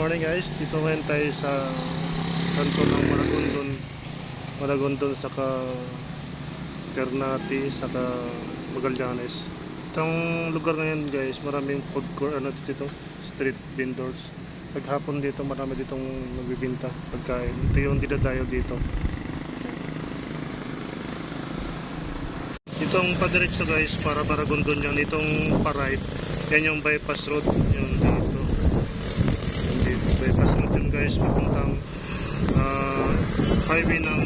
morning guys, dito ngayon tayo sa kanto ng Maragondon saka Ternate saka Magallanes. Itong lugar ngayon guys, maraming food court, dito, street vendors. Paghapon dito, marami ditong nagbibinta pagkain. Ito yung dinadayo dito. Itong padiretso guys, para Maragondon yan. Itong pa-right, yan yung bypass road, yung dito. Bypass road yun guys, papuntang highway ng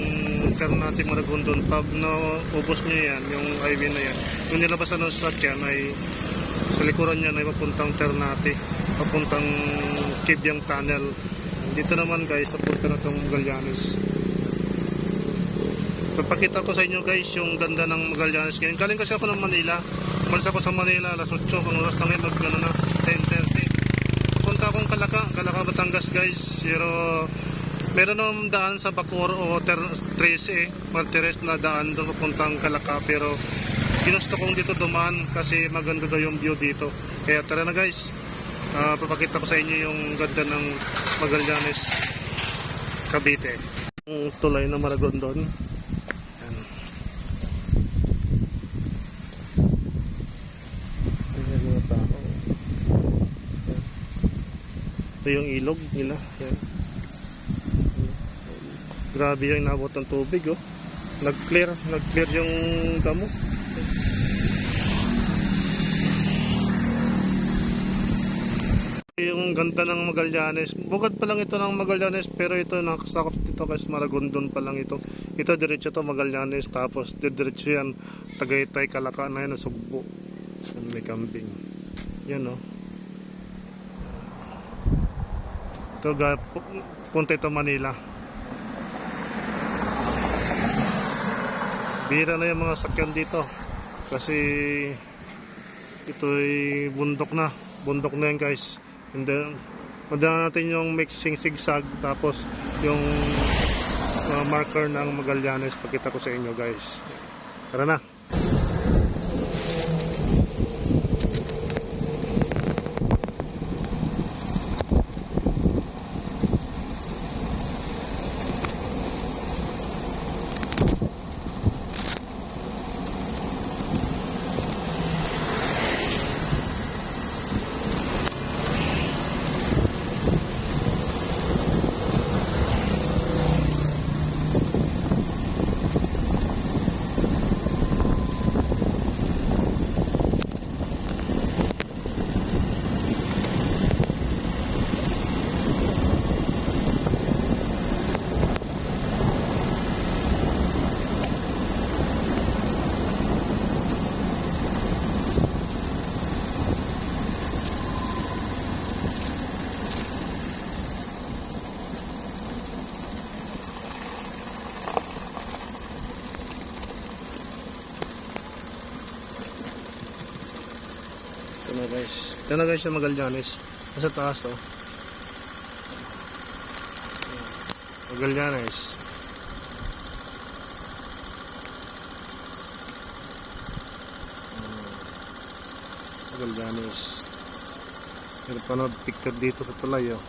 Ternate Maragondon. Pag naubos nyo yan, yung highway na yan, yung nilabasan ng sasakyan ay sa likuran yan ay papuntang Ternate, papuntang Kibyang Tunnel. Dito naman guys, sa punta na itong Magallanes. Papakita ko sa inyo guys yung ganda ng Magallanes ngayon. Galing kasi ako ng Manila. Umalis ako sa Manila alas 8, kung oras na ngayon na 10:30. Punta akong Calaca, Batangas guys. Pero meron ng daan sa Bacoor o 13 Martires na daan doon papuntang Calaca. Pero ginusto kong dito dumaan kasi maganda daw yung view dito. Kaya tara na guys, papakita ko sa inyo yung ganda ng Magallanes, Cavite. Ang tulay na Maragondon. Ito yung ilog nila. Yan. Grabe yung inabot ng tubig, oh. Nag-clear yung damo. Yung ganda ng Magallanes. Bukod pa lang ito ng Magallanes, pero ito nakasakop dito guys, Maragondon pa lang ito. Ito diretso to Magallanes, tapos diretso yan Tagaytay, Calaca na yan, Sugbo. May kambing. Yan, oh. Ito punta ito Manila. Bira na yung mga sakyan dito kasi ito'y bundok na yan guys. And then madala natin yung mixing zigzag, tapos yung marker ng Magallanes. Pakita ko sa inyo guys. Tara na. Ito na guys yung Magallanes. Nasa taas, oh. Magallanes. Magallanes. Meron pa na picture dito sa tulay, oh.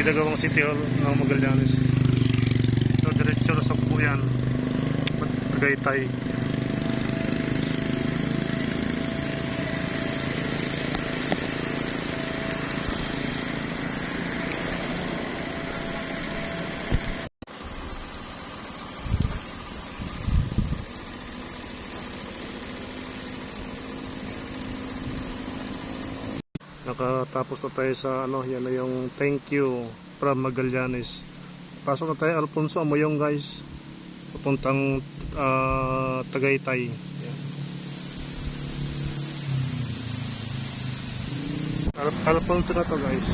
Ginagawang City Hall ng Magallanes. So diretso sa Puyan, Tagaytay. Nakatapos na tayo sa ano, yan na yung thank you from Magallanes. Pasok na tayo Alfonso Amoyong guys. Papuntang Tagaytay. Yan. Alfonso na to guys.